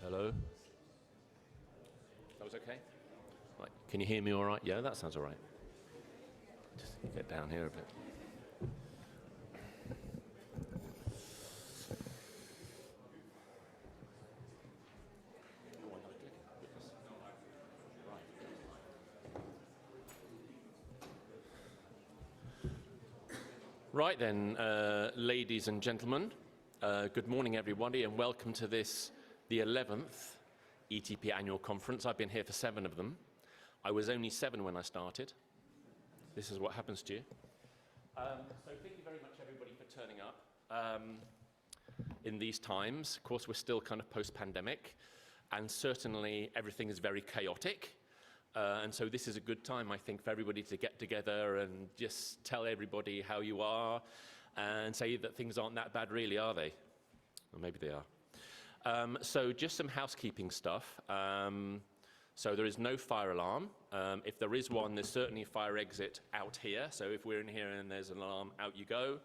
Hello? That was okay? Right. Can you hear me all right? Yeah, that sounds all right. Just get down here a bit. Right then, ladies and gentlemen, good morning everybody and welcome to the 11th ETP annual conference. I've been here for 7 of them. I was only 7 when I started. This is what happens to you. So thank you very much everybody for turning up in these times. Of course, we're still kind of post-pandemic and certainly everything is very chaotic. And so this is a good time, I think, for everybody to get together and just tell everybody how you are and say that things aren't that bad really, are they? Or maybe they are. So just some housekeeping stuff. So there is no fire alarm. If there is one, there's certainly a fire exit out here. So if we're in here and there's an alarm, out you go.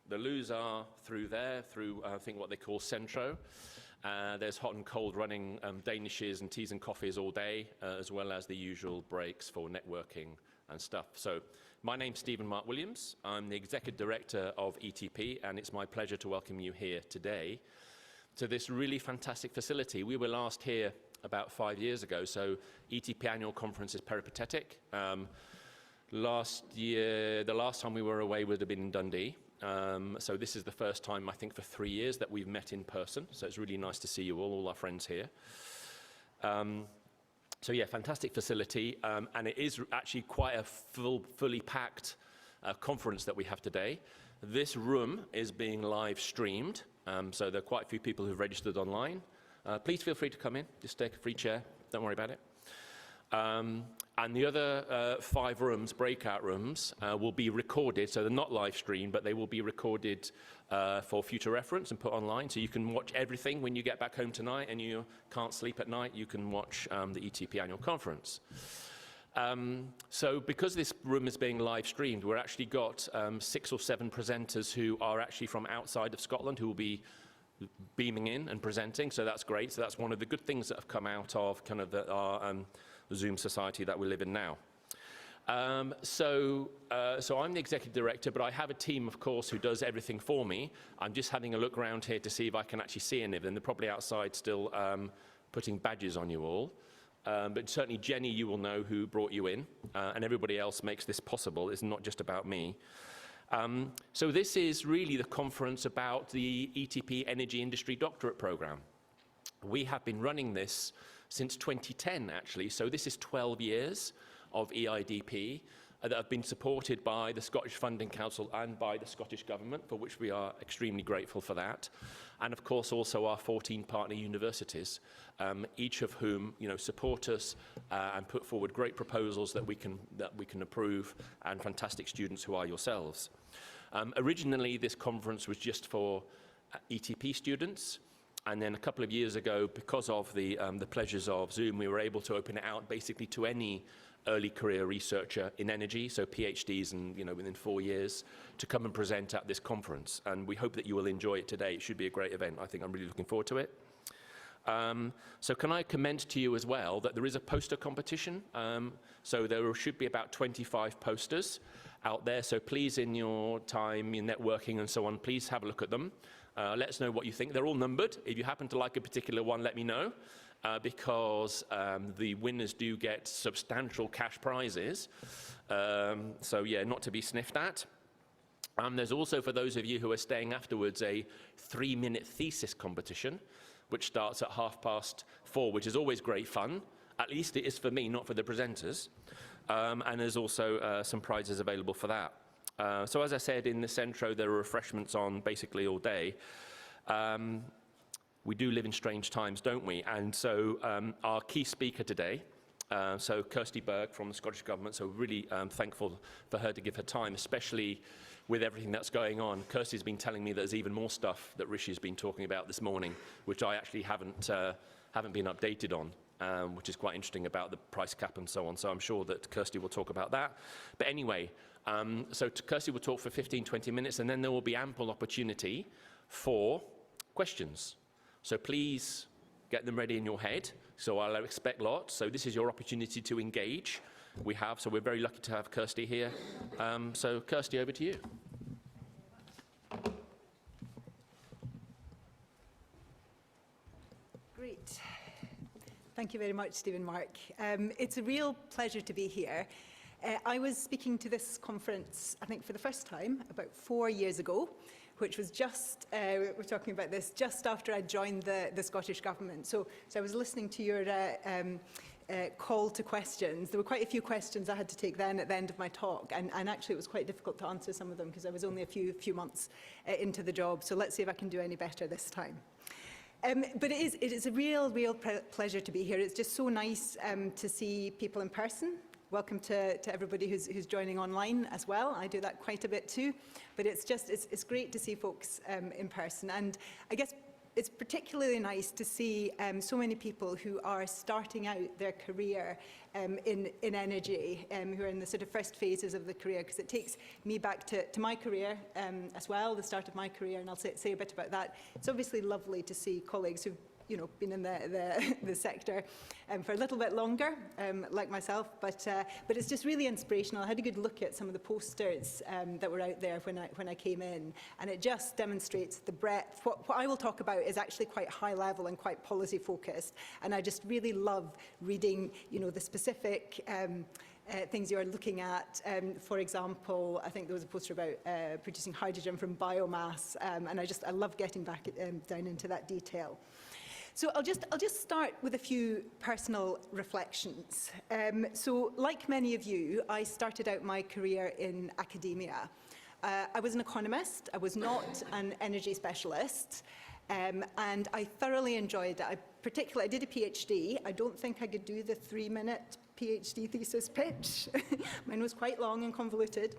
The loos are through there, through I think what they call Centro. There's hot and cold running danishes and teas and coffees all day, as well as the usual breaks for networking and stuff. So my name's Stephen Mark Williams. I'm the Executive Director of ETP, and it's my pleasure to welcome you here today to this really fantastic facility. We were last here about 5 years ago, so ETP annual conference is peripatetic. Last year, the last time we were away would have been in Dundee. So this is the first time, I think, for 3 years that we've met in person. So it's really nice to see you all our friends here. So yeah, fantastic facility. And it is actually quite a fully packed conference that we have today. This room is being live streamed. So there are quite a few people who've registered online. Please feel free to come in. Just take a free chair. Don't worry about it. And the other 5 rooms, breakout rooms, will be recorded, so they're not live streamed, but they will be recorded for future reference and put online, so you can watch everything when you get back home tonight and you can't sleep at night, you can watch the ETP annual conference. So because this room is being live streamed, we've actually got 6 or 7 presenters who are actually from outside of Scotland who will be beaming in and presenting, so that's great. So that's one of the good things that have come out of kind of our Zoom society that we live in now. So I'm the executive director, but I have a team, of course, who does everything for me. I'm just having a look around here to see if I can actually see any of them. They're probably outside still putting badges on you all. But certainly Jenny, you will know who brought you in, and everybody else makes this possible. It's not just about me. So this is really the conference about the ETP Energy Industry Doctorate Programme. We have been running this since 2010, actually, so this is 12 years of EIDP that have been supported by the Scottish Funding Council and by the Scottish Government, for which we are extremely grateful for that. And of course also our 14 partner universities, each of whom support us and put forward great proposals that we can approve, and fantastic students who are yourselves. Originally this conference was just for ETP students. And then a couple of years ago, because of the pleasures of Zoom, we were able to open it out basically to any early career researcher in energy, so PhDs and within 4 years, to come and present at this conference. And we hope that you will enjoy it today. It should be a great event. I think I'm really looking forward to it. So can I commend to you as well that there is a poster competition. So there should be about 25 posters out there. So please, in your time, in networking and so on, please have a look at them. Let us know what you think. They're all numbered. If you happen to like a particular one, let me know, because the winners do get substantial cash prizes. So yeah, not to be sniffed at. There's also, for those of you who are staying afterwards, a 3-minute thesis competition, which starts at 4:30, which is always great fun. At least it is for me, not for the presenters. And there's also some prizes available for that. So as I said, in the Centro, there are refreshments on basically all day. We do live in strange times, don't we? And so our key speaker today, so Kersti Berge from the Scottish Government, so really thankful for her to give her time, especially with everything that's going on. Kersti's been telling me there's even more stuff that Rishi's been talking about this morning, which I actually haven't been updated on, which is quite interesting about the price cap and so on. So I'm sure that Kersti will talk about that. But anyway, so Kersti will talk for 15-20 minutes, and then there will be ample opportunity for questions. So please get them ready in your head. So I'll expect lots. So this is your opportunity to engage. So we're very lucky to have Kersti here. So Kersti, over to you. Great. Thank you very much, Stephen Mark. It's a real pleasure to be here. I was speaking to this conference, I think, for the first time about 4 years ago, which was just, we're talking about this, just after I joined the Scottish Government. So I was listening to your call to questions. There were quite a few questions I had to take then at the end of my talk, and actually it was quite difficult to answer some of them because I was only a few months into the job. So let's see if I can do any better this time. But it is a real pleasure to be here. It's just so nice to see people in person. Welcome to everybody who's joining online as well. I do that quite a bit too. But it's great to see folks in person. And I guess it's particularly nice to see so many people who are starting out their career in energy, who are in the sort of first phases of the career, because it takes me back to my career as well, the start of my career, and I'll say a bit about that. It's obviously lovely to see colleagues who've been in the sector for a little bit longer, like myself, but it's just really inspirational. I had a good look at some of the posters that were out there when I came in, and it just demonstrates the breadth. What I will talk about is actually quite high level and quite policy focused, and I just really love reading, the specific things you are looking at. For example, I think there was a poster about producing hydrogen from biomass, and I love getting back down into that detail. So I'll just start with a few personal reflections. So like many of you, I started out my career in academia. I was an economist. I was not an energy specialist. And I thoroughly enjoyed it. I did a PhD. I don't think I could do the 3-minute PhD thesis pitch. Mine was quite long and convoluted.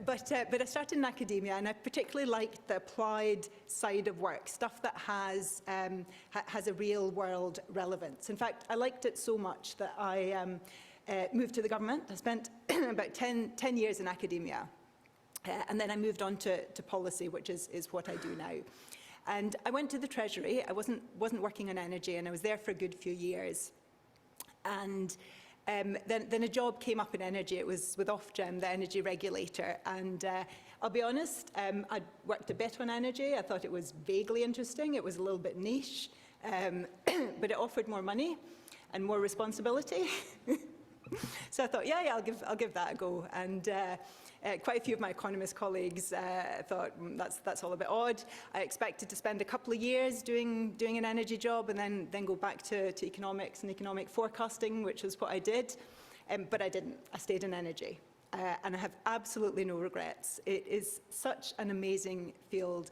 But I started in academia, and I particularly liked the applied side of work, stuff that has a real-world relevance. In fact, I liked it so much that I moved to the government. I spent about 10 years in academia, and then I moved on to policy, which is what I do now. And I went to the Treasury. I wasn't working on energy, and I was there for a good few years. And then a job came up in energy. It was with Ofgem, the energy regulator. And I'll be honest, I'd worked a bit on energy. I thought it was vaguely interesting. It was a little bit niche, but it offered more money and more responsibility. So I thought, yeah, I'll give that a go. And quite a few of my economist colleagues thought that's all a bit odd. I expected to spend a couple of years doing an energy job and then go back to economics and economic forecasting, which is what I did. But I didn't. I stayed in energy. And I have absolutely no regrets. It is such an amazing field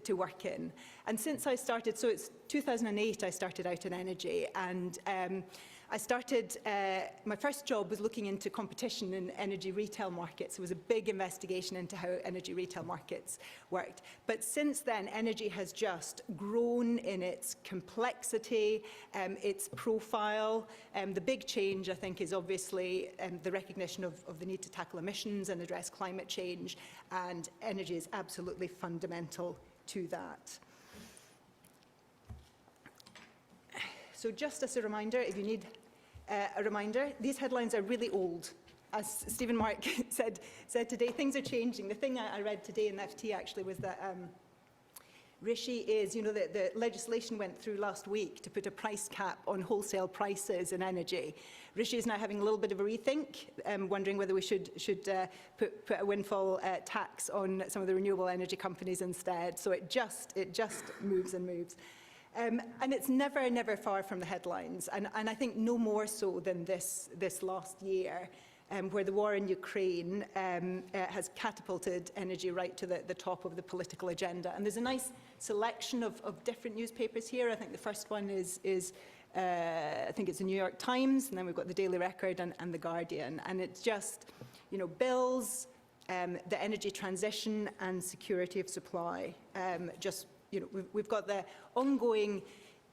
to work in. And since I started, so it's 2008 I started out in energy, and I started, my first job was looking into competition in energy retail markets. It was a big investigation into how energy retail markets worked. But since then, energy has just grown in its complexity, its profile. The big change, I think, is obviously the recognition of the need to tackle emissions and address climate change, and energy is absolutely fundamental to that. So just as a reminder, if you need a reminder, these headlines are really old. As Stephen Mark said today, things are changing. The thing I read today in the FT actually was that Rishi is, the legislation went through last week to put a price cap on wholesale prices in energy. Rishi is now having a little bit of a rethink, wondering whether we should put a windfall tax on some of the renewable energy companies instead. So it just moves and moves. And it's never far from the headlines, and I think no more so than this last year, where the war in Ukraine has catapulted energy right to the top of the political agenda. And there's a nice selection of different newspapers here. I think the first one is I think it's the New York Times, and then we've got the Daily Record and the Guardian. And it's just, bills, the energy transition and security of supply, we've got the ongoing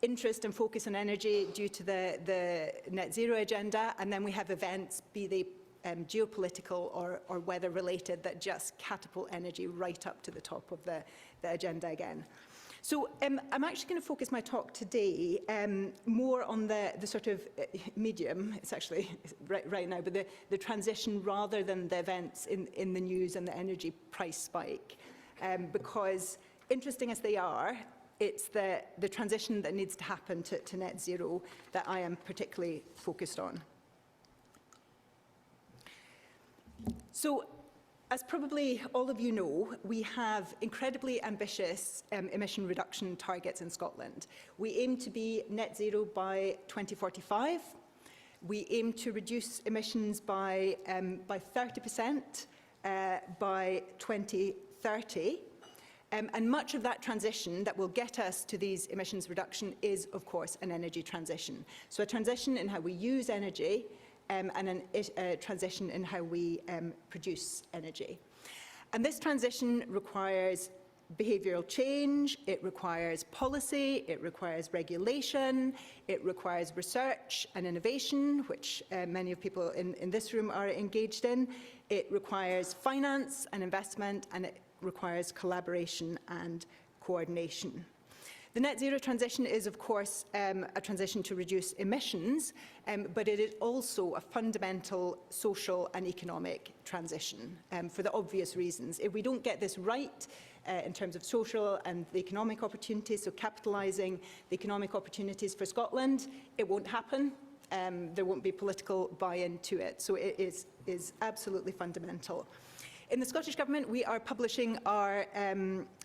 interest and focus on energy due to the net zero agenda, and then we have events, be they geopolitical or weather related, that just catapult energy right up to the top of the agenda again. So I'm actually going to focus my talk today more on the sort of medium, it's actually right now, but the transition rather than the events in the news and the energy price spike. Because interesting as they are, it's the transition that needs to happen to net zero that I am particularly focused on. So, as probably all of you know, we have incredibly ambitious emission reduction targets in Scotland. We aim to be net zero by 2045. We aim to reduce emissions by 30% by 2030. And much of that transition that will get us to these emissions reduction is, of course, an energy transition. So a transition in how we use energy, and a transition in how we produce energy. And this transition requires behavioural change, it requires policy, it requires regulation, it requires research and innovation, which many of people in this room are engaged in. It requires finance and investment, and it requires collaboration and coordination. The net zero transition is, of course, a transition to reduce emissions, but it is also a fundamental social and economic transition for the obvious reasons. If we don't get this right in terms of social and the economic opportunities, so capitalising the economic opportunities for Scotland, it won't happen. There won't be political buy-in to it. So it is absolutely fundamental. In the Scottish Government, we are publishing our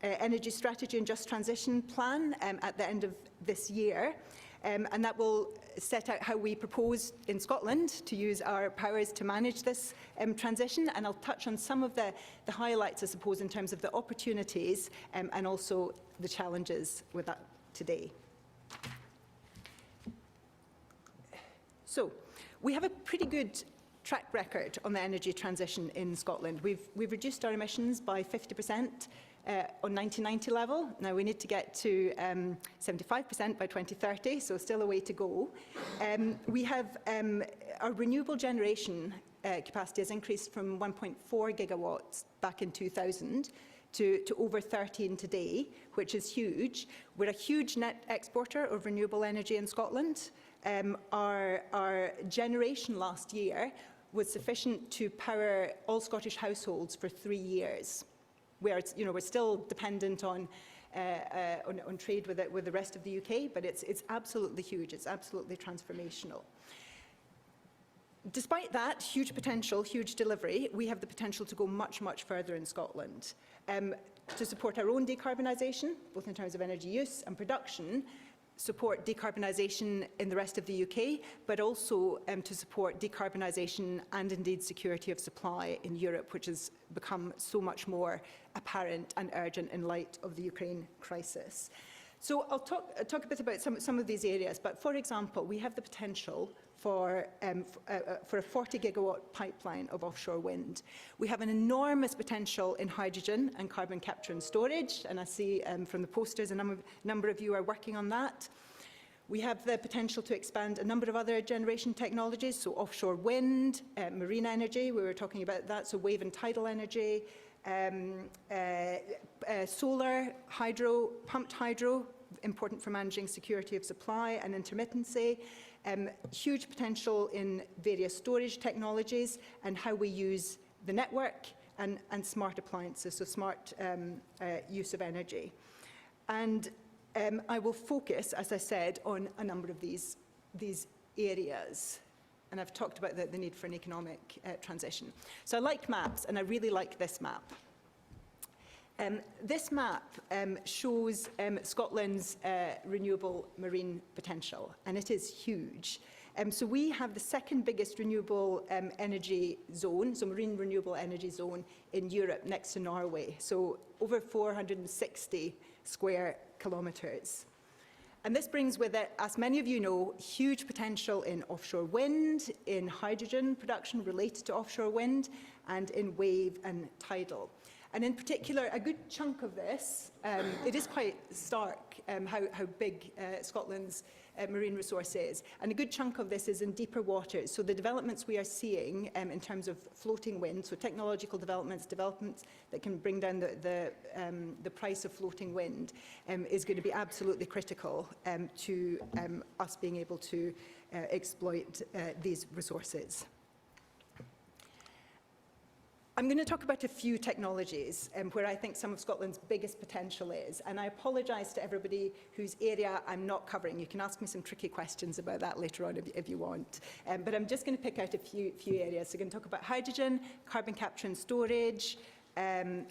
Energy Strategy and Just Transition Plan at the end of this year, and that will set out how we propose in Scotland to use our powers to manage this transition, and I'll touch on some of the highlights, I suppose, in terms of the opportunities and also the challenges with that today. So, we have a pretty good track record on the energy transition in Scotland. We've reduced our emissions by 50% on 1990 level. Now we need to get to 75% by 2030, so still a way to go. We have our renewable generation capacity has increased from 1.4 gigawatts back in 2000 to over 13 today, which is huge. We're a huge net exporter of renewable energy in Scotland. Our generation last year was sufficient to power all Scottish households for 3 years. We're still dependent on trade with the rest of the UK, but it's absolutely huge. It's absolutely transformational. Despite that huge potential, huge delivery, we have the potential to go much, much further in Scotland to support our own decarbonisation, both in terms of energy use and production, support decarbonisation in the rest of the UK, but also to support decarbonisation and indeed security of supply in Europe, which has become so much more apparent and urgent in light of the Ukraine crisis. So I'll talk a bit about some of these areas, but for example, we have the potential for a 40 gigawatt pipeline of offshore wind. We have an enormous potential in hydrogen and carbon capture and storage, and I see from the posters a number of you are working on that. We have the potential to expand a number of other generation technologies, so offshore wind, marine energy, we were talking about that, so wave and tidal energy, solar, hydro, pumped hydro, important for managing security of supply and intermittency. Huge potential in various storage technologies and how we use the network and smart appliances, so smart use of energy. And I will focus, as I said, on a number of these areas. And I've talked about the need for an economic transition. So I like maps, and I really like this map. This map shows Scotland's renewable marine potential, and it is huge. So we have the second biggest renewable energy zone, so marine renewable energy zone in Europe, next to Norway, so over 460 square kilometres. And this brings with it, as many of you know, huge potential in offshore wind, in hydrogen production related to offshore wind, and in wave and tidal. And in particular, a good chunk of this, it is quite stark how big Scotland's marine resource is. And a good chunk of this is in deeper waters. So the developments we are seeing in terms of floating wind, so technological developments that can bring down the price of floating wind, is going to be absolutely critical to us being able to exploit these resources. I'm going to talk about a few technologies where I think some of Scotland's biggest potential is, and I apologise to everybody whose area I'm not covering. You can ask me some tricky questions about that later on if you want, but I'm just going to pick out a few areas. So I'm going to talk about hydrogen, carbon capture and storage, and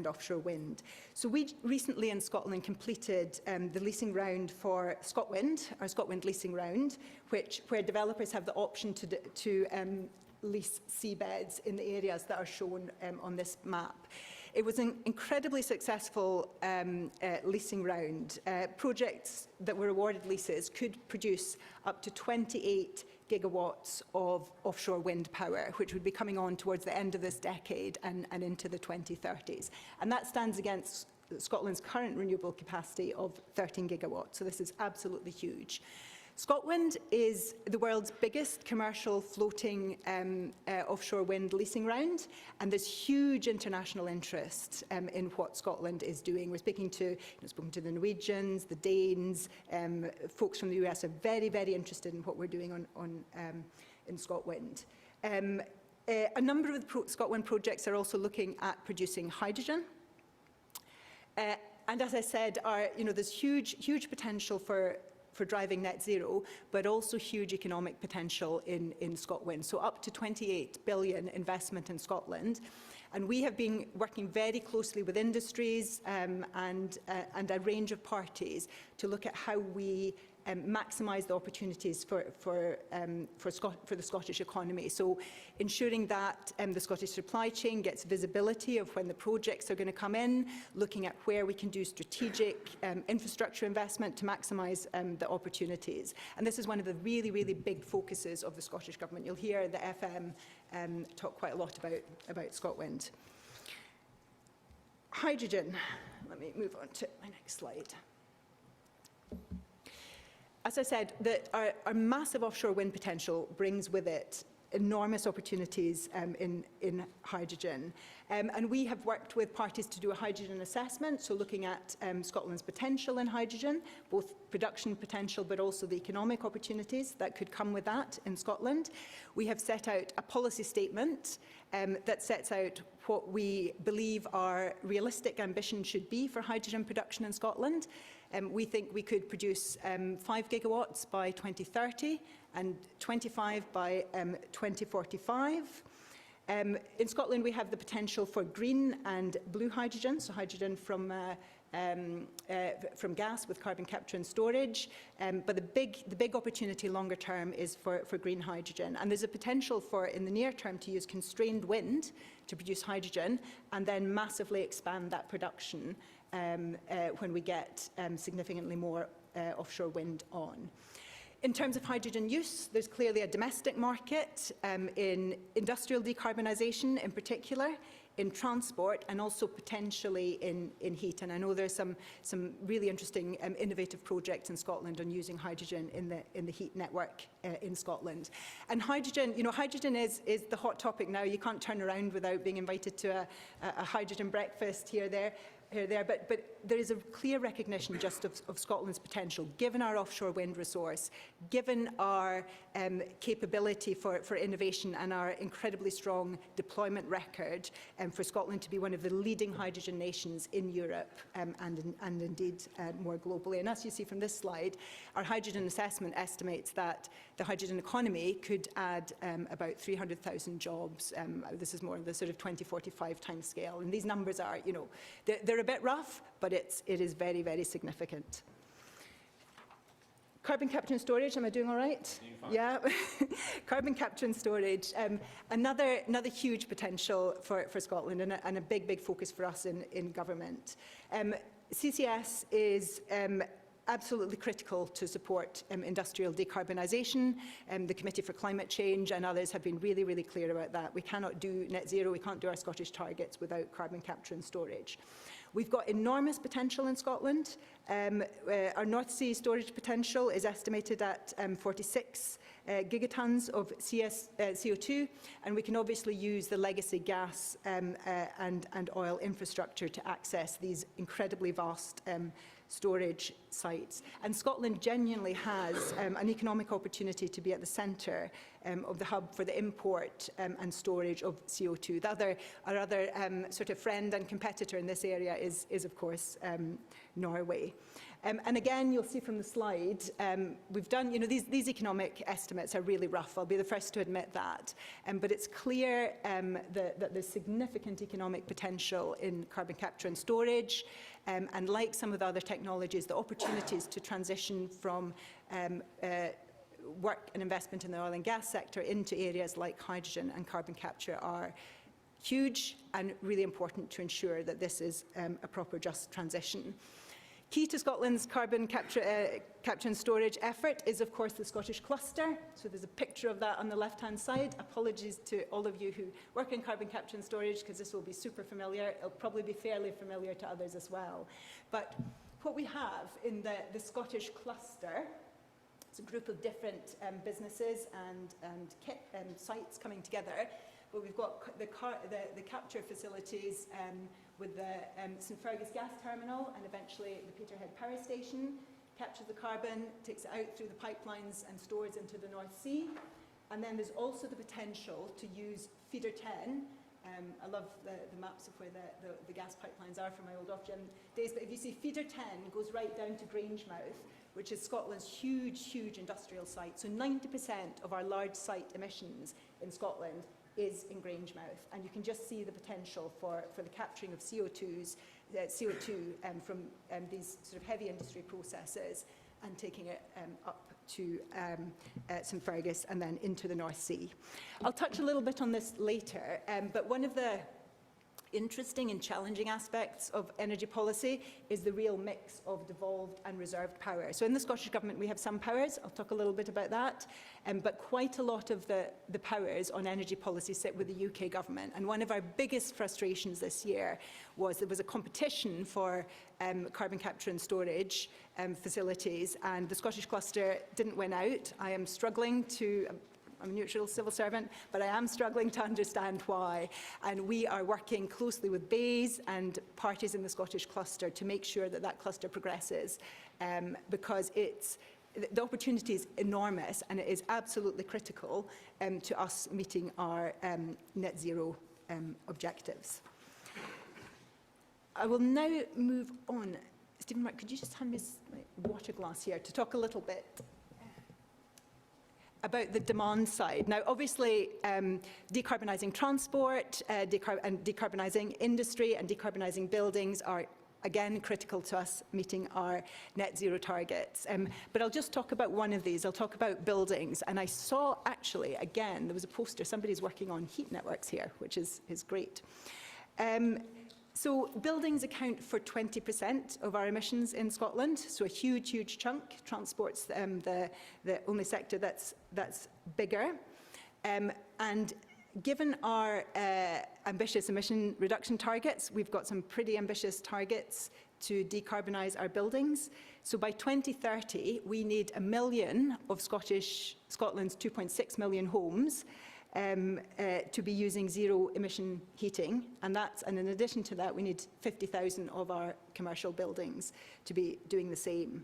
offshore wind. So we recently in Scotland completed the leasing round for ScotWind, our ScotWind leasing round, where developers have the option to lease seabeds in the areas that are shown on this map. It was an incredibly successful leasing round. Projects that were awarded leases could produce up to 28 gigawatts of offshore wind power, which would be coming on towards the end of this decade and into the 2030s. And that stands against Scotland's current renewable capacity of 13 gigawatts. So this is absolutely huge. ScotWind is the world's biggest commercial floating offshore wind leasing round, and there's huge international interest in what Scotland is doing. We're speaking to the Norwegians, the Danes, folks from the US are very, very interested in what we're doing in ScotWind. A number of the ScotWind projects are also looking at producing hydrogen. And as I said, there's huge potential for driving net zero, but also huge economic potential in ScotWind. So up to 28 billion investment in Scotland. And we have been working very closely with industries and a range of parties to look at how we maximise the opportunities for the Scottish economy. So ensuring that the Scottish supply chain gets visibility of when the projects are going to come in, looking at where we can do strategic infrastructure investment to maximise the opportunities. And this is one of the really, really big focuses of the Scottish Government. You'll hear the FM talk quite a lot about ScotWind. Hydrogen. Let me move on to my next slide. As I said, our massive offshore wind potential brings with it enormous opportunities in hydrogen. And we have worked with parties to do a hydrogen assessment, so looking at Scotland's potential in hydrogen, both production potential but also the economic opportunities that could come with that in Scotland. We have set out a policy statement that sets out what we believe our realistic ambition should be for hydrogen production in Scotland. We think we could produce 5 gigawatts by 2030 and 25 by 2045. In Scotland, we have the potential for green and blue hydrogen, so hydrogen from gas with carbon capture and storage. But the big opportunity longer term is for green hydrogen. And there's a potential for, in the near term, to use constrained wind to produce hydrogen and then massively expand that production when we get significantly more offshore wind on. In terms of hydrogen use, there's clearly a domestic market in industrial decarbonisation in particular, in transport and also potentially in heat. And I know there's some really interesting innovative projects in Scotland on using hydrogen in the heat network in Scotland. And hydrogen, hydrogen is the hot topic now. You can't turn around without being invited to a hydrogen breakfast here or there. But there is a clear recognition just of Scotland's potential, given our offshore wind resource, given our capability for innovation and our incredibly strong deployment record, for Scotland to be one of the leading hydrogen nations in Europe and indeed more globally. And as you see from this slide, our hydrogen assessment estimates that the hydrogen economy could add about 300,000 jobs. This is more on the sort of 2045 time scale. And these numbers are, they're a bit rough, but it is very, very significant. Carbon capture and storage, am I doing all right? Yeah. Carbon capture and storage, another huge potential for Scotland and a big focus for us in government. CCS is absolutely critical to support industrial decarbonisation. The Committee for Climate Change and others have been really, really clear about that. We cannot do net zero, we can't do our Scottish targets without carbon capture and storage. We've got enormous potential in Scotland. Our North Sea storage potential is estimated at 46 gigatons of CO2, and we can obviously use the legacy gas and oil infrastructure to access these incredibly vast storage sites. And Scotland genuinely has an economic opportunity to be at the centre of the hub for the import and storage of CO2. Our other sort of friend and competitor in this area is of course, Norway. And again, you'll see from the slide, we've done, these economic estimates are really rough. I'll be the first to admit that. But it's clear that there's significant economic potential in carbon capture and storage. And like some of the other technologies, the opportunities to transition from work and investment in the oil and gas sector into areas like hydrogen and carbon capture are huge and really important to ensure that this is a proper, just transition. Key to Scotland's carbon capture and storage effort is, of course, the Scottish cluster. So there's a picture of that on the left-hand side. Apologies to all of you who work in carbon capture and storage, because this will be super familiar. It'll probably be fairly familiar to others as well. But what we have in the Scottish cluster, it's a group of different businesses and sites coming together. But we've got the capture facilities with the St Fergus gas terminal and eventually the Peterhead power station, captures the carbon, takes it out through the pipelines and stores into the North Sea. And then there's also the potential to use Feeder 10. I love the maps of where the gas pipelines are from my old Ofgem days, but if you see Feeder 10 goes right down to Grangemouth, which is Scotland's huge, huge industrial site. So 90% of our large site emissions in Scotland is in Grangemouth, and you can just see the potential for the capturing of CO2 from these sort of heavy industry processes and taking it up to St Fergus and then into the North Sea. I'll touch a little bit on this later, but one of the interesting and challenging aspects of energy policy is the real mix of devolved and reserved power. So in the Scottish Government we have some powers, I'll talk a little bit about that, but quite a lot of the powers on energy policy sit with the UK Government. And one of our biggest frustrations this year was there was a competition for carbon capture and storage facilities, and the Scottish cluster didn't win out. I am struggling to I'm a neutral civil servant, but I am struggling to understand why. And we are working closely with BEIS and parties in the Scottish cluster to make sure that that cluster progresses, because the opportunity is enormous and it is absolutely critical to us meeting our net zero objectives. I will now move on. Stephen Mark, could you just hand me my water glass here to talk a little bit about the demand side. Now, obviously, decarbonising transport and decarbonising industry and decarbonising buildings are, again, critical to us meeting our net zero targets. But I'll just talk about one of these. I'll talk about buildings. And I saw, actually, again, there was a poster. Somebody's working on heat networks here, which is great. So buildings account for 20% of our emissions in Scotland, so a huge, huge chunk. Transport's the only sector that's bigger. And given our ambitious emission reduction targets, we've got some pretty ambitious targets to decarbonise our buildings. So by 2030, we need 1 million of Scotland's 2.6 million homes to be using zero emission heating, and in addition to that we need 50,000 of our commercial buildings to be doing the same.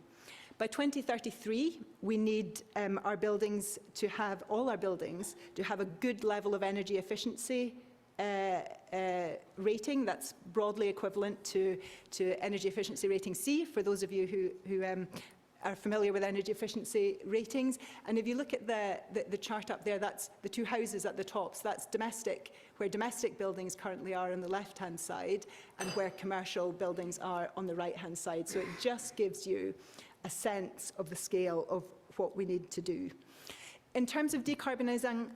By 2033 we need all our buildings to have a good level of energy efficiency rating that's broadly equivalent to energy efficiency rating C, for those of you who are familiar with energy efficiency ratings. And if you look at the chart up there, that's the two houses at the top. So that's domestic, where domestic buildings currently are on the left-hand side and where commercial buildings are on the right-hand side. So it just gives you a sense of the scale of what we need to do. In terms of decarbonising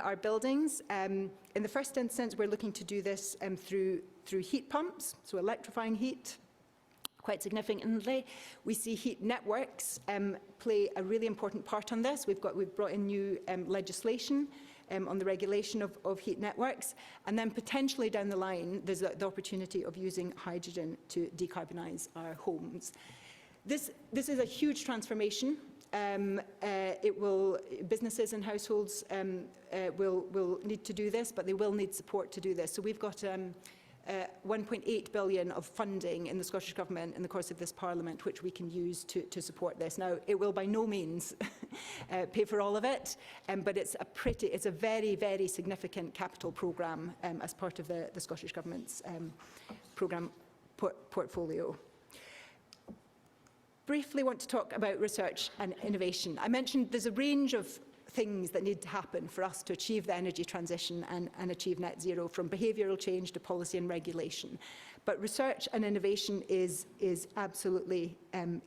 our buildings, in the first instance, we're looking to do this through heat pumps, so electrifying heat. quite significantly. We see heat networks play a really important part on this. We've brought in new legislation on the regulation of heat networks, and then potentially down the line, there's the opportunity of using hydrogen to decarbonise our homes. This is a huge transformation. Businesses and households will need to do this, but they will need support to do this. So we've got 1.8 billion of funding in the Scottish Government in the course of this Parliament, which we can use to support this. Now, it will by no means pay for all of it, but it's a very, very significant capital programme as part of the Scottish Government's programme portfolio. Briefly want to talk about research and innovation. I mentioned there's a range of things that need to happen for us to achieve the energy transition and achieve net zero, from behavioural change to policy and regulation. But research and innovation is absolutely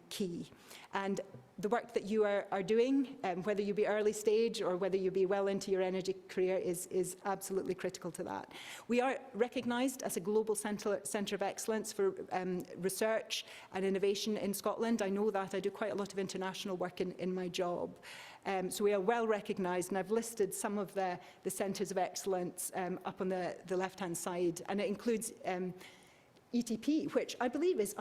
key. And the work that you are doing, whether you be early stage or whether you be well into your energy career, is absolutely critical to that. We are recognised as a global centre of excellence for research and innovation in Scotland. I know that. I do quite a lot of international work in my job. So we are well recognised, and I've listed some of the centres of excellence up on the left-hand side, and it includes ETP, which I believe is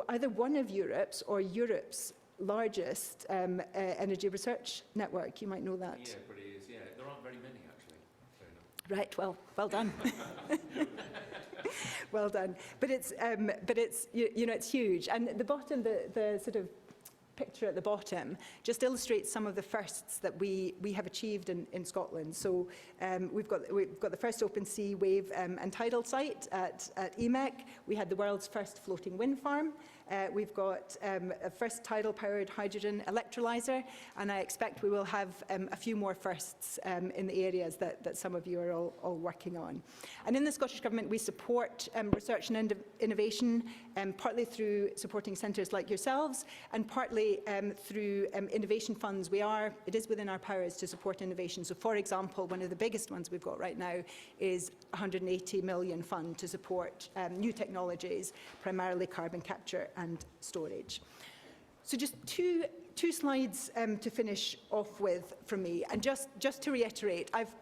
either one of Europe's or Europe's largest energy research network. You might know that. Yeah, but it is. Yeah, there aren't very many actually. Right. Well done. Well done. But it's you know, it's huge. And at the bottom, the sort of picture at the bottom just illustrates some of the firsts that we have achieved in Scotland. So we've got the first open sea wave and tidal site at EMEC. We had the world's first floating wind farm. We've got a first tidal-powered hydrogen electrolyser, and I expect we will have a few more firsts in the areas that some of you are all working on. And in the Scottish Government, we support research and innovation, partly through supporting centres like yourselves, and partly through innovation funds. It is within our powers to support innovation. So, for example, one of the biggest ones we've got right now is a 180 million fund to support new technologies, primarily carbon capture and storage. So just two slides to finish off with from me. And just to reiterate, I've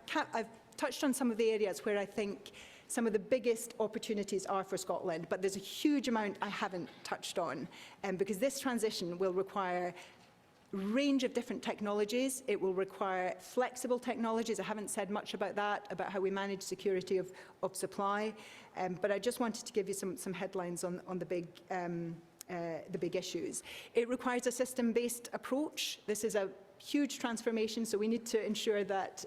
touched on some of the areas where I think some of the biggest opportunities are for Scotland, but there's a huge amount I haven't touched on, because this transition will require a range of different technologies. It will require flexible technologies. I haven't said much about that, about how we manage security of supply, but I just wanted to give you some headlines on the big issues. It requires a system-based approach. This is a huge transformation, so we need to ensure that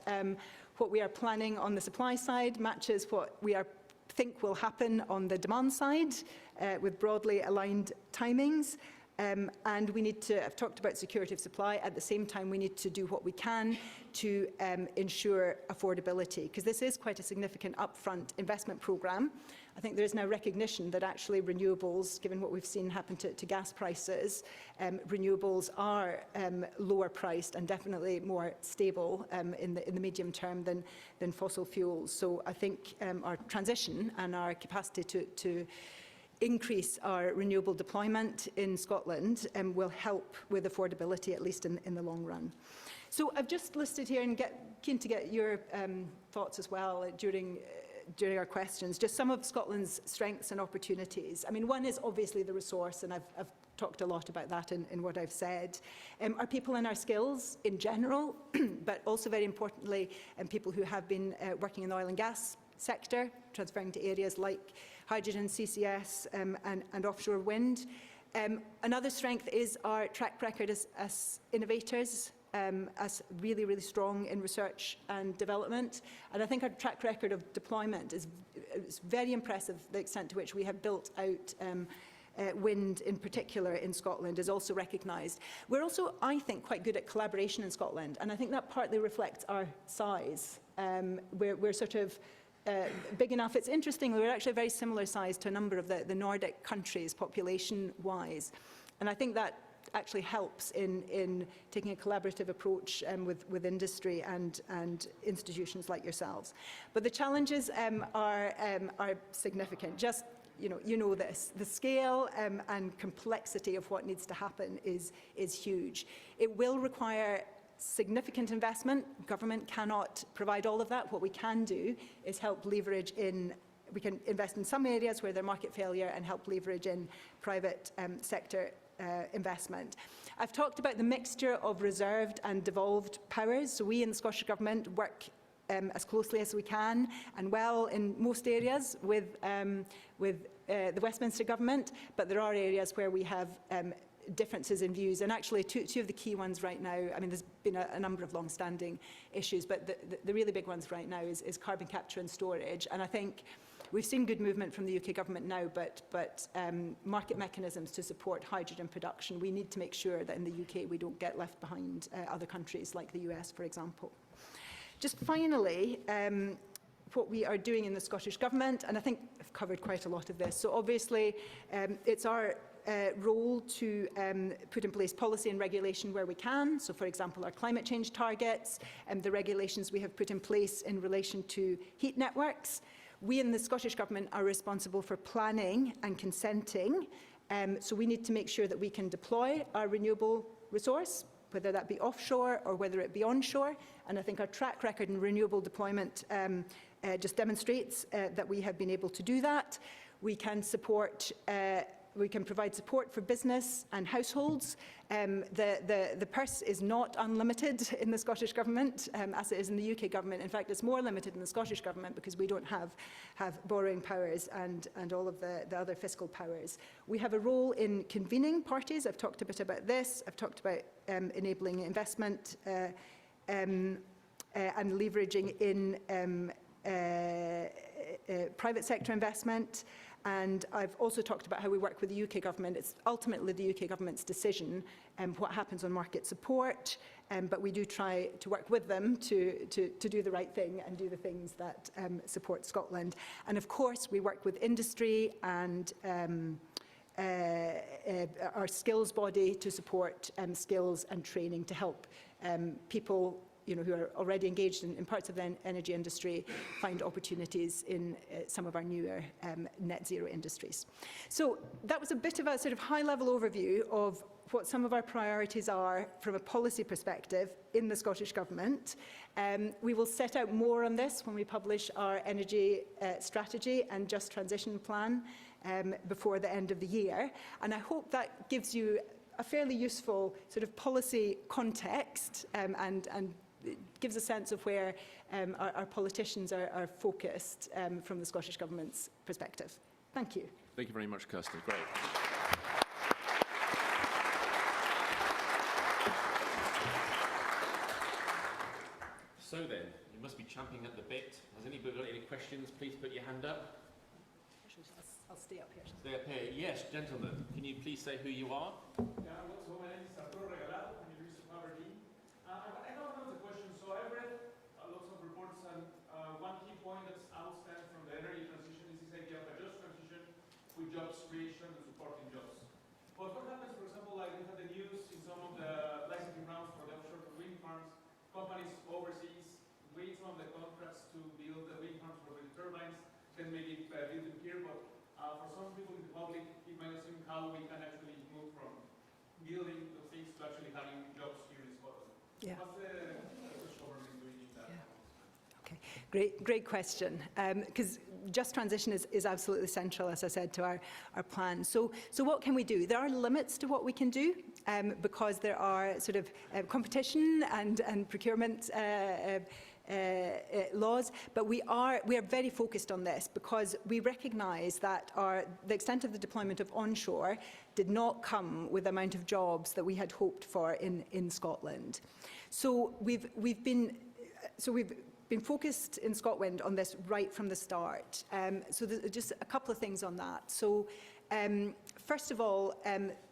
what we are planning on the supply side matches what we think will happen on the demand side, with broadly aligned timings. And we need to, I've talked about security of supply, at the same time we need to do what we can to ensure affordability, because this is quite a significant upfront investment programme. I think there is now recognition that actually renewables, given what we've seen happen to gas prices, renewables are lower priced and definitely more stable in the medium term than fossil fuels. So I think our transition and our capacity to increase our renewable deployment in Scotland will help with affordability, at least in the long run. So I've just listed here, and keen to get your thoughts as well during our questions, just some of Scotland's strengths and opportunities. I mean, one is obviously the resource, and I've talked a lot about that in what I've said. Our people and our skills in general, but also very importantly, people who have been working in the oil and gas sector, transferring to areas like hydrogen, CCS and offshore wind. Another strength is our track record as innovators, as really, really strong in research and development. And I think our track record of deployment is very impressive. The extent to which we have built out wind in particular in Scotland is also recognised. We're also, I think, quite good at collaboration in Scotland, and I think that partly reflects our size. We're sort of big enough. It's interesting, we're actually a very similar size to a number of the Nordic countries population-wise, and I think that actually helps in taking a collaborative approach with industry and institutions like yourselves. But the challenges are significant. Just you know this. The scale and complexity of what needs to happen is huge. It will require significant investment. Government cannot provide all of that. What we can do is help leverage in, we can invest in some areas where there's market failure and help leverage in private sector investment. I've talked about the mixture of reserved and devolved powers. So we in the Scottish Government work as closely as we can and well in most areas with the Westminster Government, but there are areas where we have differences in views, and actually two of the key ones right now, I mean there's been a number of long-standing issues, but the really big ones right now is carbon capture and storage, and I think we've seen good movement from the UK Government now, but market mechanisms to support hydrogen production, we need to make sure that in the UK we don't get left behind other countries like the US, for example. Just finally, what we are doing in the Scottish Government, and I think I've covered quite a lot of this, so obviously it's our role to put in place policy and regulation where we can. So, for example, our climate change targets and the regulations we have put in place in relation to heat networks. We in the Scottish Government are responsible for planning and consenting. So we need to make sure that we can deploy our renewable resource, whether that be offshore or whether it be onshore. And I think our track record in renewable deployment just demonstrates that we have been able to do that. We can support we can provide support for business and households. The purse is not unlimited in the Scottish Government, as it is in the UK Government. In fact, it's more limited in the Scottish Government because we don't have borrowing powers and all of the other fiscal powers. We have a role in convening parties. I've talked a bit about this. I've talked about enabling investment and leveraging in private sector investment. And I've also talked about how we work with the UK Government. It's ultimately the UK Government's decision what happens on market support, but we do try to work with them to do the right thing and do the things that support Scotland. And of course, we work with industry and our skills body to support skills and training to help people who are already engaged in parts of the energy industry find opportunities in some of our newer net zero industries. So that was a bit of a sort of high-level overview of what some of our priorities are from a policy perspective in the Scottish Government. We will set out more on this when we publish our energy strategy and just transition plan before the end of the year. And I hope that gives you a fairly useful sort of policy context and gives a sense of where our politicians are focused from the Scottish Government's perspective. Thank you. Thank you very much, Kersti. Great. So then, you must be champing at the bit. Has anybody got any questions? Please put your hand up. I'll stay up here. Stay up here. Yes, gentlemen. Can you please say who you are? Yeah, so my name is Arturo Regalado from the University of Aberdeen. I have one of the questions. So I've read lots of reports, and one key point that's outstanding from the energy transition is this idea of a just transition with jobs creation and supporting jobs. But what happens, for example, like we had the news in some of the licensing rounds for the offshore wind farms, companies overseas win some of the contracts to build the wind farms for wind turbines, then maybe build them here, but for some people in the public, it might not seem how we can actually move from building the things to actually having jobs here in Scotland. Yeah. What's the Scottish Government doing in that? Yeah. Okay, great question. Because just transition is absolutely central, as I said, to our plan. So what can we do? There are limits to what we can do because there are sort of competition and procurement laws, but we are very focused on this because we recognise that the extent of the deployment of onshore did not come with the amount of jobs that we had hoped for in Scotland. So we've been focused in Scotland on this right from the start. So there's just a couple of things on that. So first of all,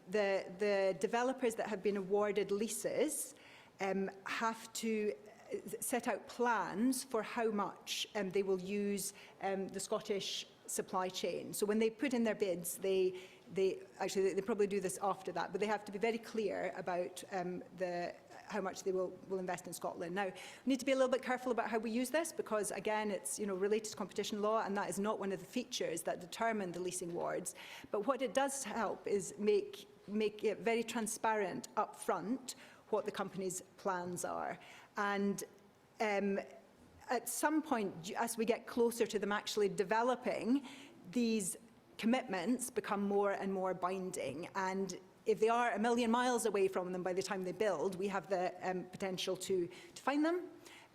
the developers that have been awarded leases have to set out plans for how much they will use the Scottish supply chain. So when they put in their bids, they probably do this after that, but they have to be very clear about how much they will invest in Scotland. Now, we need to be a little bit careful about how we use this because, again, it's related to competition law, and that is not one of the features that determine the leasing wards. But what it does help is make it very transparent up front what the company's plans are. And at some point, as we get closer to them actually developing, these commitments become more and more binding. And if they are 1 million miles away from them by the time they build, we have the potential to fine them.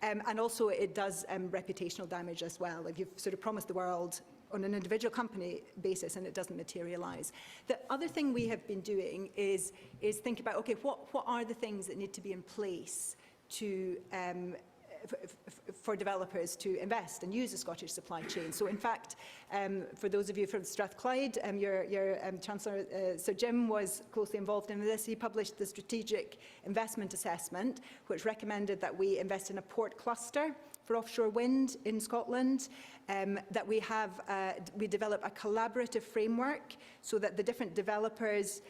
And also it does reputational damage as well. If you've sort of promised the world on an individual company basis and it doesn't materialize. The other thing we have been doing is think about, okay, what are the things that need to be in place to for developers to invest and use the Scottish supply chain. So in fact, for those of you from Strathclyde, your Chancellor, Sir Jim, was closely involved in this. He published the Strategic Investment Assessment, which recommended that we invest in a port cluster for offshore wind in Scotland, that we develop a collaborative framework so that the different developers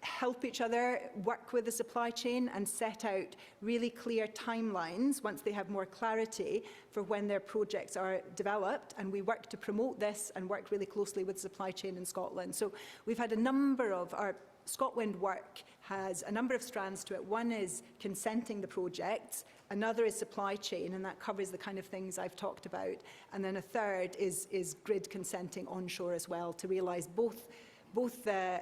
help each other, work with the supply chain and set out really clear timelines once they have more clarity for when their projects are developed. And we work to promote this and work really closely with the supply chain in Scotland. So we've had a number of our ScotWind work has a number of strands to it. One is consenting the projects, another is supply chain, and that covers the kind of things I've talked about. And then a third is grid consenting onshore as well to realise both the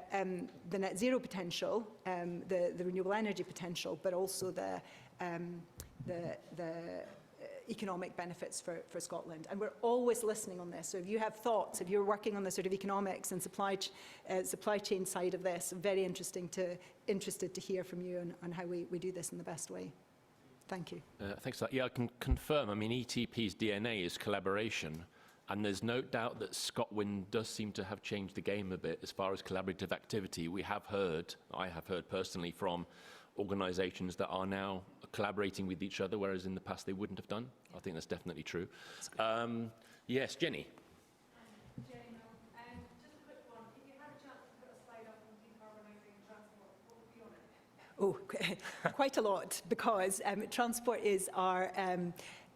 net zero potential, the renewable energy potential, but also the economic benefits for Scotland. And we're always listening on this. So if you have thoughts, if you're working on the sort of economics and supply chain side of this, very interested to hear from you on how we do this in the best way. Thank you. Thanks for that. Yeah, I can confirm. I mean, ETP's DNA is collaboration. And there's no doubt that ScotWind does seem to have changed the game a bit as far as collaborative activity. I have heard personally from organisations that are now collaborating with each other, whereas in the past they wouldn't have done. I think that's definitely true. Yes, Jenny. Jenny, just a quick one. If you had a chance to put a slide up on decarbonising transport, what would be on it? Oh, quite a lot, because transport is our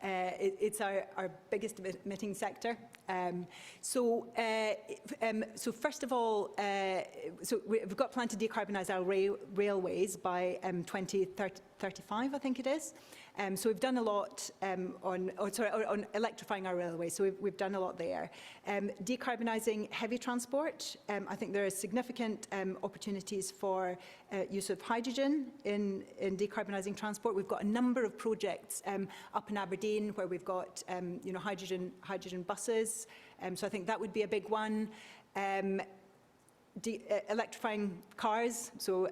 it's our biggest emitting sector. So first of all, so we've got planned to decarbonise our railways by 2035, I think it is. So we've done a lot on electrifying our railways. So we've done a lot there. Decarbonising heavy transport. I think there are significant opportunities for use of hydrogen in decarbonising transport. We've got a number of projects up in Aberdeen where we've got hydrogen buses. So I think that would be a big one. Electrifying cars, so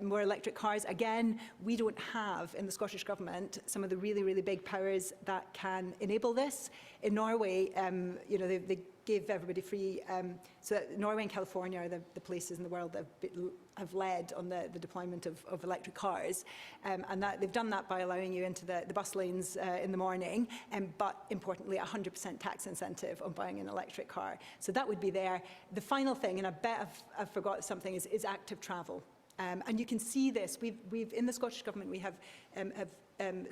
more electric cars. Again, we don't have in the Scottish Government some of the really, really big powers that can enable this. In Norway, they gave everybody free, so Norway and California are the places in the world that have led on the deployment of electric cars, and that they've done that by allowing you into the bus lanes in the morning, but importantly 100% tax incentive on buying an electric car. So that would be there. The final thing, and I bet I've forgot something, is active travel. And you can see this. We've in the Scottish Government we have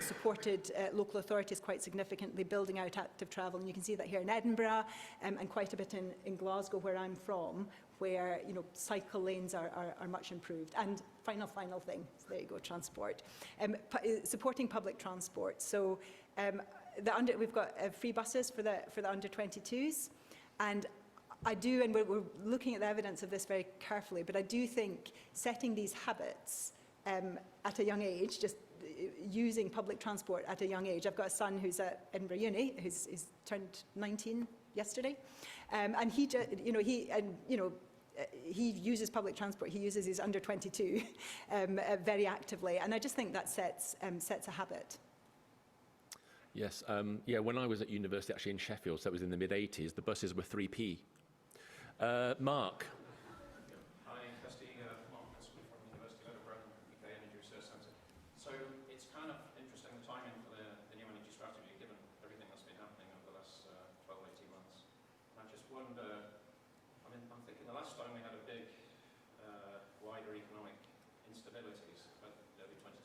supported local authorities quite significantly building out active travel, and you can see that here in Edinburgh and quite a bit in Glasgow, where I'm from, where cycle lanes are much improved. And final thing, so there you go, transport. Supporting public transport. So we've got free buses for the under 22s, and I do, and we're looking at the evidence of this very carefully, but I do think setting these habits at a young age, just using public transport at a young age. I've got a son who's at Edinburgh Uni, who's turned 19 yesterday, and he uses public transport. He uses his under 22 very actively, and I just think that sets a habit. Yes, when I was at university actually in Sheffield, so that was in the mid-80s, the buses were 3p. Mark. Hi, Kersti. Mark from University of Edinburgh, UK Energy Research Centre. So it's kind of interesting the timing for the new energy strategy, given everything that's been happening over the last 12, 18 months. And I just wonder, I'm thinking the last time we had a big, wider economic instabilities, but early 2010,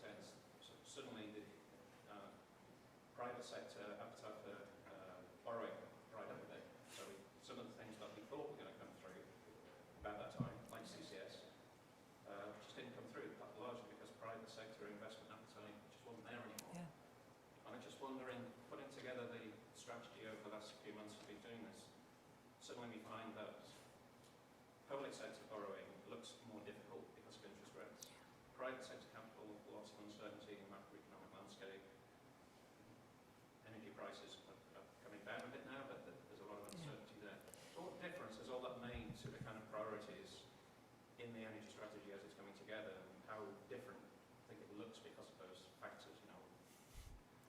private sector appetite for borrowing dried up a bit. So some of the things that we thought were going to come through about that time, like CCS, just didn't come through, largely because private sector investment appetite just wasn't there anymore. Yeah. And I'm just wondering, putting together the strategy over the last few months we've been doing this, suddenly we find that public sector borrowing looks more difficult because of interest rates. Private sector capital, lots of uncertainty in the macroeconomic landscape. Energy prices are coming down a bit now, but there's a lot of uncertainty there. So what difference has all that made to the kind of priorities in the energy strategy as it's coming together, and how different I think it looks because of those factors, you know,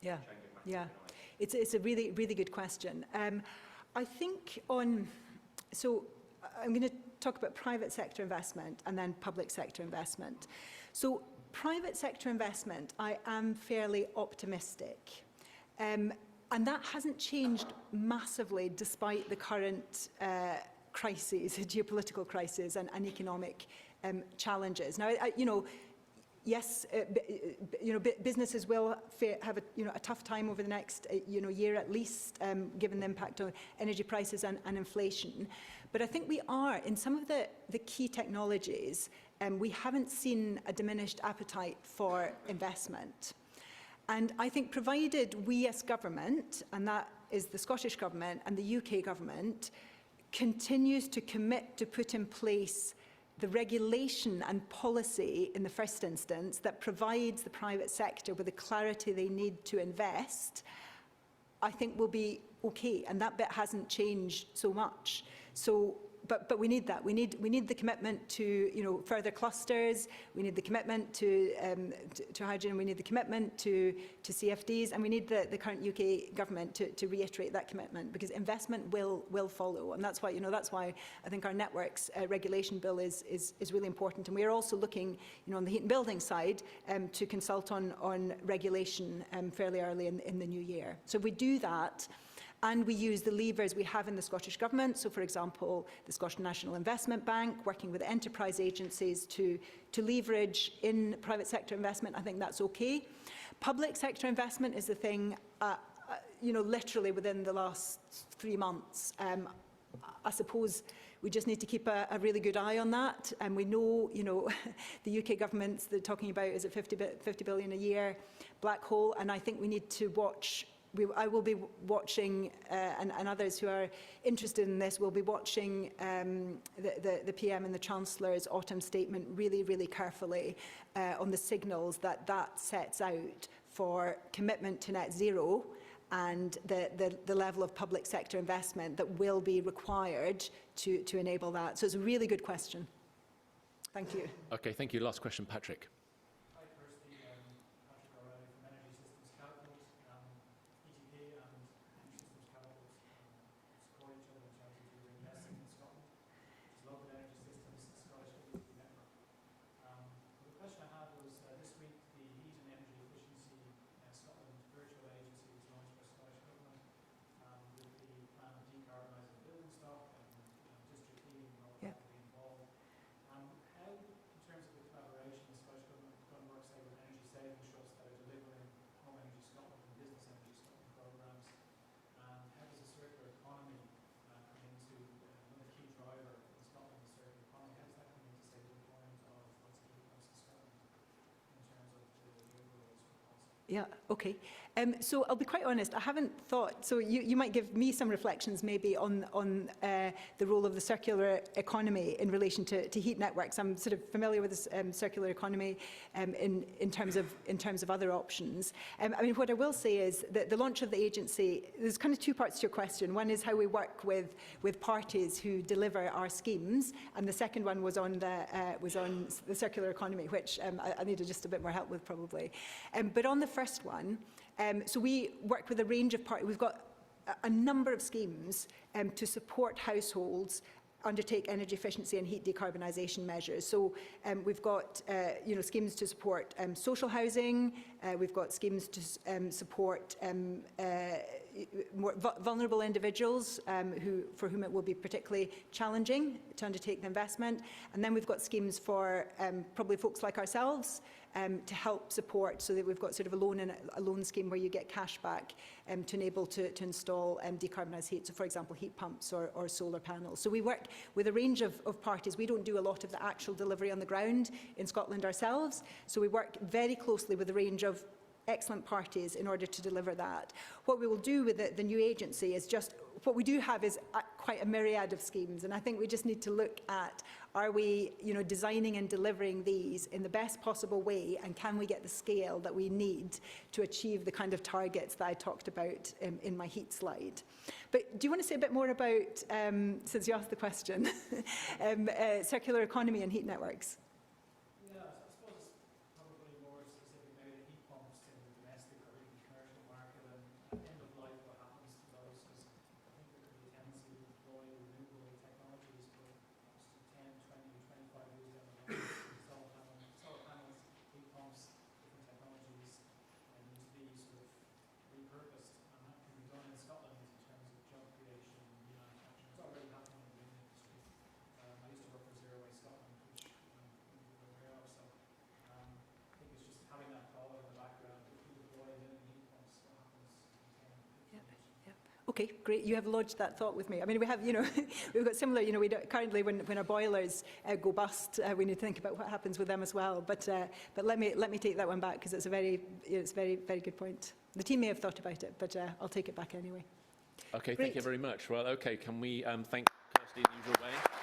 Yeah. changing Yeah. macroeconomic? It's a really, really good question. I think so I'm going to talk about private sector investment and then public sector investment. So private sector investment, I am fairly optimistic. And that hasn't changed massively despite the current crises, geopolitical crises and economic challenges. Now, yes, businesses will have a tough time over the next year at least, given the impact of energy prices and inflation. But I think we are, in some of the key technologies, we haven't seen a diminished appetite for investment. And I think provided we as government, and that is the Scottish Government and the UK Government, continues to commit to put in place the regulation and policy in the first instance that provides the private sector with the clarity they need to invest, I think we'll be okay. And that bit hasn't changed so much. So, but we need that. We need the commitment to further clusters. We need the commitment to hydrogen. We need the commitment to CFDs, and we need the current UK government to reiterate that commitment, because investment will follow, and that's why that's why I think our networks regulation bill is really important. And we are also looking on the heat and building side to consult on regulation fairly early in the new year. So if we do that, and we use the levers we have in the Scottish Government, so for example, the Scottish National Investment Bank, working with enterprise agencies to leverage in private sector investment, I think that's okay. Public sector investment is the thing, literally within the last 3 months. I suppose we just need to keep a really good eye on that. And we know, the UK government's they're talking about, is it 50 billion a year black hole? And I think we need to watch. I will be watching, and others who are interested in this will be watching the PM and the Chancellor's autumn statement really, really carefully on the signals that sets out for commitment to net zero and the level of public sector investment that will be required to enable that. So it's a really good question. Thank you. Okay, thank you. Last question, Patrick. Hi, Kersti. Patrick O'Reilly from Energy Systems Capitals. ETP and Energy Systems Capitals support each other in terms of doing investing in Scotland. It's local energy systems, the Scottish ETP network. The question I had was this week the Heat and Energy Efficiency Scotland virtual agency was launched by Scottish Government with the plan of decarbonising building stock and district heating and all that will be involved. How, in terms of the collaboration, the Scottish Government going to work, say, with energy saving trusts that are delivering Home Energy Scotland and Business Energy Scotland programmes, and how does the circular economy come into another key driver in Scotland, the circular economy? How does that come into, say, the deployment of what's key comes to Scotland in terms of the overall policy? Yeah, okay. So I'll be quite honest, I haven't thought, so you might give me some reflections maybe on the role of the circular economy in relation to heat networks. I'm sort of familiar with this circular economy in terms of other options. I mean, what I will say is that the launch of the agency, there's kind of two parts to your question. One is how we work with parties who deliver our schemes, and the second one was on the circular economy, which I needed just a bit more help with probably. But on the first one, so we work with a range of parties. We've got a number of schemes to support households undertake energy efficiency and heat decarbonisation measures. So we've got schemes to support social housing. We've got schemes to support more vulnerable individuals for whom it will be particularly challenging to undertake the investment. And then we've got schemes for probably folks like ourselves to help support, so that we've got sort of a loan scheme where you get cash back to enable to install decarbonised heat, so for example heat pumps or solar panels. So we work with a range of parties. We don't do a lot of the actual delivery on the ground in Scotland ourselves, so we work very closely with a range of excellent parties in order to deliver that. What we will do with the new agency is just, what we do have is quite a myriad of schemes, and I think we just need to look at, are we designing and delivering these in the best possible way, and can we get the scale that we need to achieve the kind of targets that I talked about in my heat slide. But do you want to say a bit more about, since you asked the question, circular economy and heat networks? Okay, great. You have lodged that thought with me. I mean, we have, we've got similar, we don't, currently when our boilers go bust, we need to think about what happens with them as well. But let me take that one back, because it's a very good point. The team may have thought about it, but I'll take it back anyway. Okay, Great. thank you very much. Well, okay, can we thank Kersti in the usual way?